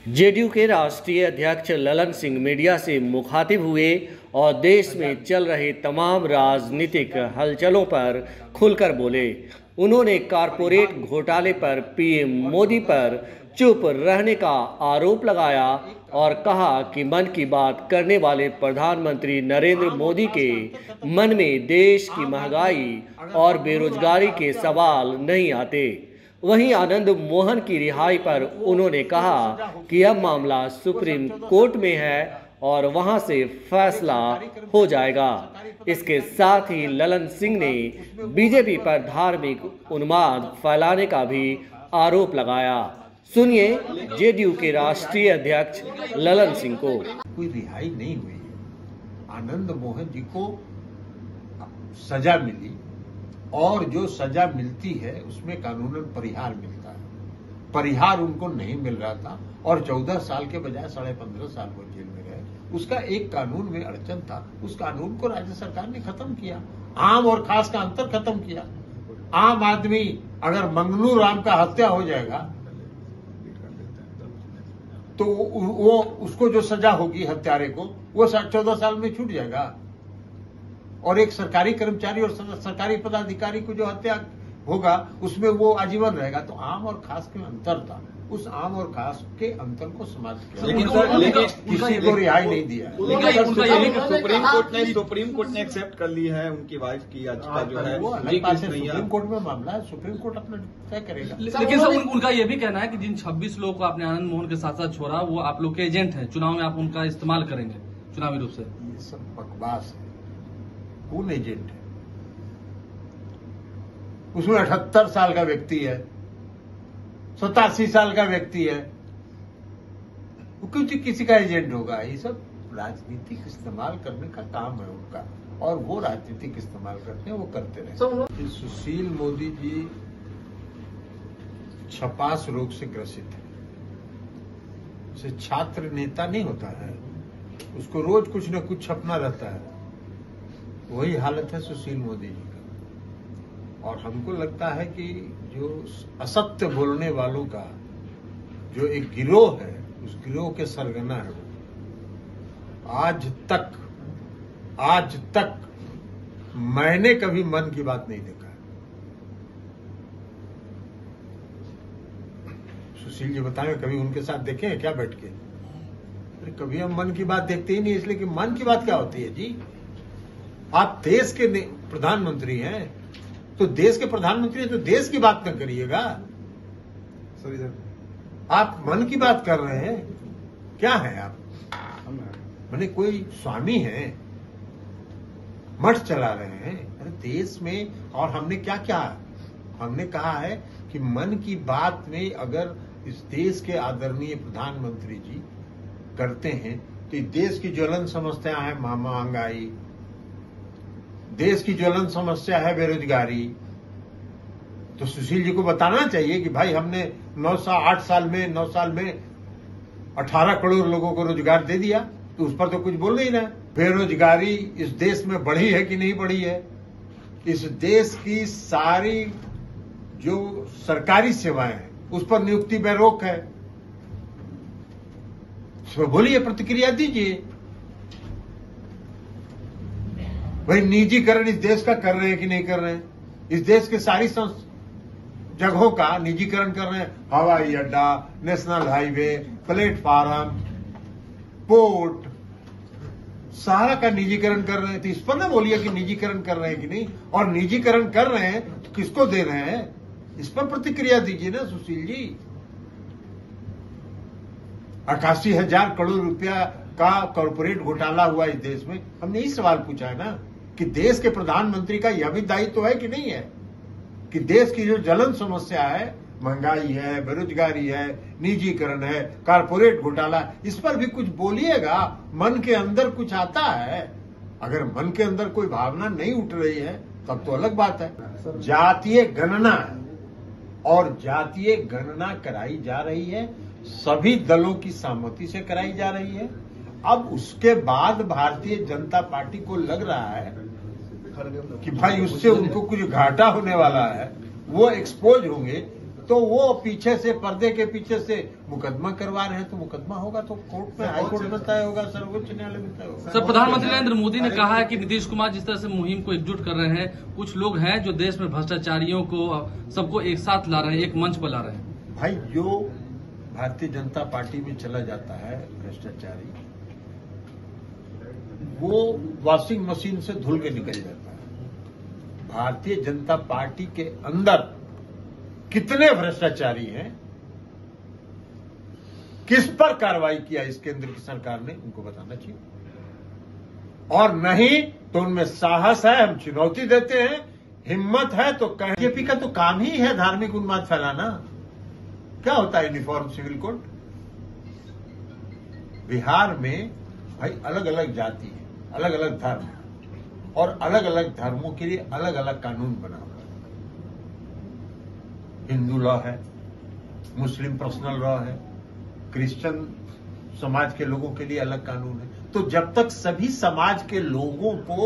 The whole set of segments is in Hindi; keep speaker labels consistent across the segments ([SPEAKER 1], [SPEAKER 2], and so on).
[SPEAKER 1] जेडीयू के राष्ट्रीय अध्यक्ष ललन सिंह मीडिया से मुखातिब हुए और देश में चल रहे तमाम राजनीतिक हलचलों पर खुलकर बोले। उन्होंने कारपोरेट घोटाले पर पीएम मोदी पर चुप रहने का आरोप लगाया और कहा कि मन की बात करने वाले प्रधानमंत्री नरेंद्र मोदी के मन में देश की महंगाई और बेरोजगारी के सवाल नहीं आते। वहीं आनंद मोहन की रिहाई पर उन्होंने कहा कि अब मामला सुप्रीम कोर्ट में है और वहां से फैसला हो जाएगा। इसके साथ ही ललन सिंह ने बीजेपी पर धार्मिक उन्माद फैलाने का भी आरोप लगाया। सुनिए जेडीयू के राष्ट्रीय अध्यक्ष ललन सिंह को।
[SPEAKER 2] कोई रिहाई नहीं हुई है। आनंद मोहन जी को सजा मिली और जो सजा मिलती है उसमें कानूनन परिहार मिलता है। परिहार उनको नहीं मिल रहा था और 14 साल के बजाय 15.5 साल वो जेल में रहे। उसका एक कानून में अड़चन था, उस कानून को राज्य सरकार ने खत्म किया। आम और खास का अंतर खत्म किया। आम आदमी अगर मंगनू राम का हत्या हो जाएगा तो वो उसको जो सजा होगी हत्यारे को वो 14 साल में छूट जाएगा और एक सरकारी कर्मचारी और सरकारी पदाधिकारी को जो हत्या होगा उसमें वो आजीवन रहेगा। तो आम और खास के अंतर था, उस आम और खास के अंतर को समाप्त किया, लेकिन किसी को रिहाई नहीं दिया।
[SPEAKER 3] सुप्रीम कोर्ट ने एक्सेप्ट कर ली है उनकी वाइफ की याचिका जो है
[SPEAKER 2] वो अलग बात है। सुप्रीम कोर्ट में मामला है, सुप्रीम कोर्ट अपना तय करेगा।
[SPEAKER 4] लेकिन सर उनका ये भी कहना है कि जिन 26 लोगों को आपने आनंद मोहन के साथ साथ छोड़ा वो आप लोग के एजेंट हैं, चुनाव में आप उनका इस्तेमाल करेंगे चुनावी रूप से।
[SPEAKER 2] ये सब बकवास है। कौन एजेंट है? उसमें 78 साल का व्यक्ति है, 87 साल का व्यक्ति है, वो कुछ किसी का एजेंट होगा? ये सब राजनीतिक इस्तेमाल करने का काम है उनका और वो राजनीतिक इस्तेमाल करते हैं, वो करते रहे। सुशील मोदी जी छपास रोग से ग्रसित है। उसे छात्र नेता नहीं होता है, उसको रोज कुछ न कुछ छपना रहता है। वही हालत है सुशील मोदी जी का। और हमको लगता है कि जो असत्य बोलने वालों का जो एक गिरोह है, उस गिरोह के सरगना है वो। आज तक मैंने कभी मन की बात नहीं देखा। सुशील जी बताएं, कभी उनके साथ देखे हैं क्या बैठ के? अरे कभी हम मन की बात देखते ही नहीं, इसलिए कि मन की बात क्या होती है जी? आप देश के प्रधानमंत्री हैं तो देश के प्रधानमंत्री हैं तो देश की बात न करिएगा। आप मन की बात कर रहे हैं, क्या है आप? मैंने कोई स्वामी है, मठ चला रहे हैं? अरे देश में और हमने क्या क्या हमने कहा है कि मन की बात में अगर इस देश के आदरणीय प्रधानमंत्री जी करते हैं तो देश की ज्वलन समस्या है महंगाई, देश की ज्वलन समस्या है बेरोजगारी। तो सुशील जी को बताना चाहिए कि भाई हमने 8 साल में 18 करोड़ लोगों को रोजगार दे दिया, तो उस पर तो कुछ बोल नहीं रहे। बेरोजगारी इस देश में बढ़ी है कि नहीं बढ़ी है? इस देश की सारी जो सरकारी सेवाएं हैं उस पर नियुक्ति में रोक है। तो बोलिए, प्रतिक्रिया दीजिए। भाई निजीकरण इस देश का कर रहे हैं कि नहीं कर रहे हैं? इस देश के सारी जगहों का निजीकरण कर रहे हैं। हवाई अड्डा, नेशनल हाईवे, प्लेटफार्म, पोर्ट, सारा का निजीकरण कर रहे हैं। तो इस पर ना बोलिए कि निजीकरण कर रहे हैं कि नहीं। और निजीकरण कर रहे हैं तो किसको दे रहे हैं, इस पर प्रतिक्रिया दीजिए ना सुशील जी। 81,000 करोड़ रुपया का कॉर्पोरेट घोटाला हुआ इस देश में। हमने यही सवाल पूछा है ना कि देश के प्रधानमंत्री का यह भी दायित्व है कि नहीं है कि देश की जो ज्वलन समस्या है, महंगाई है, बेरोजगारी है, निजीकरण है, कॉर्पोरेट घोटाला, इस पर भी कुछ बोलिएगा। मन के अंदर कुछ आता है। अगर मन के अंदर कोई भावना नहीं उठ रही है तब तो अलग बात है। जातीय गणना है और जातीय गणना कराई जा रही है, सभी दलों की सहमति से कराई जा रही है। अब उसके बाद भारतीय जनता पार्टी को लग रहा है कि भाई उससे उनको कुछ घाटा होने वाला है, वो एक्सपोज होंगे तो वो पीछे से, पर्दे के पीछे से मुकदमा करवा रहे हैं, तो मुकदमा होगा तो कोर्ट में, हाई कोर्ट में तय होगा, सर्वोच्च न्यायालय में तय होगा।
[SPEAKER 4] सर, प्रधानमंत्री नरेंद्र मोदी ने कहा है कि नीतीश कुमार जिस तरह से मुहिम को एकजुट कर रहे हैं, कुछ लोग हैं जो देश में भ्रष्टाचारियों को सबको एक साथ ला रहे हैं, एक मंच पर ला रहे हैं।
[SPEAKER 2] भाई, जो भारतीय जनता पार्टी में चला जाता है भ्रष्टाचारी, वो वॉशिंग मशीन से धुल के निकल जाता है। भारतीय जनता पार्टी के अंदर कितने भ्रष्टाचारी हैं, किस पर कार्रवाई किया इस केंद्र की सरकार ने, उनको बताना चाहिए। और नहीं तो उनमें साहस है, हम चुनौती देते हैं, हिम्मत है तो कहें। बीजेपी का तो काम ही है धार्मिक उन्माद फैलाना। क्या होता है यूनिफॉर्म सिविल कोड? बिहार में भाई अलग अलग जाति है, अलग अलग धर्म, और अलग अलग धर्मों के लिए अलग अलग कानून बना हुआ है। हिंदू लॉ है, मुस्लिम पर्सनल लॉ है, क्रिश्चियन समाज के लोगों के लिए अलग कानून है। तो जब तक सभी समाज के लोगों को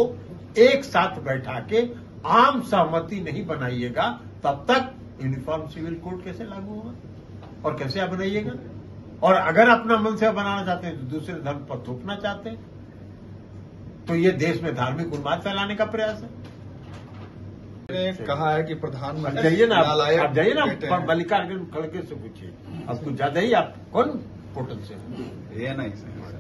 [SPEAKER 2] एक साथ बैठा के आम सहमति नहीं बनाइएगा, तब तक यूनिफॉर्म सिविल कोड कैसे लागू होगा और कैसे आप बनाइएगा? और अगर अपना मन से बनाना चाहते हैं तो दूसरे धर्म पर थोपना चाहते हैं, तो ये देश में धार्मिक उन्माद फैलाने का प्रयास है।
[SPEAKER 3] ने कहा है कि प्रधानमंत्री
[SPEAKER 2] जाइए ना, आप जाइए ना मल्लिकार्जुन खड़गे से पूछिए, आप कुछ ज्यादा ही, आप कौन पोर्टल से?
[SPEAKER 3] ये नहीं सर,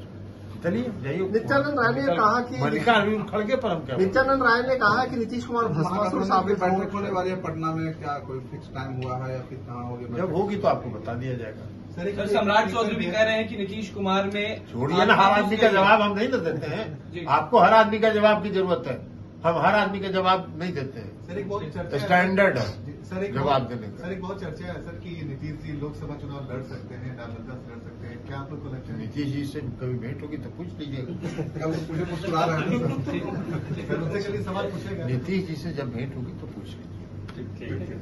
[SPEAKER 2] चलिए जाइए।
[SPEAKER 5] नित्यानंद राय ने कहा कि
[SPEAKER 2] मल्लिकार्जुन खड़गे पर हम क्या?
[SPEAKER 5] नित्यानंद राय ने कहा कि नीतीश कुमार भस्मासुर साबित
[SPEAKER 6] बैठक होने वाली है पटना में, क्या कोई फिक्स टाइम हुआ है या फिर कहाँ होगी?
[SPEAKER 2] जब होगी तो आपको बता दिया जाएगा।
[SPEAKER 7] सर, सम्राट चौधरी भी कह रहे हैं कि नीतीश कुमार में
[SPEAKER 2] छोड़िए ना, हर आदमी का जवाब हम नहीं ना देते हैं। आपको हर आदमी का जवाब की जरूरत है, हम हर आदमी का जवाब नहीं देते हैं।
[SPEAKER 6] सर, एक बहुत चर्चा
[SPEAKER 2] स्टैंडर्ड है
[SPEAKER 6] सर, एक
[SPEAKER 2] जवाब देने का।
[SPEAKER 6] सर, एक बहुत चर्चा है सर कि नीतीश जी लोकसभा चुनाव लड़ सकते हैं, नालंदा से लड़ सकते हैं, क्या आप लोग को लगता है?
[SPEAKER 2] नीतीश जी से कभी भेंट होगी तो पूछ लीजिएगा।
[SPEAKER 6] क्या वो मुझे मुस्कुरा रहे हैं सर? उनसे कभी सवाल पूछेगा?
[SPEAKER 2] नीतीश जी से जब भेंट होगी तो पूछ लीजिए।
[SPEAKER 6] ठीक है।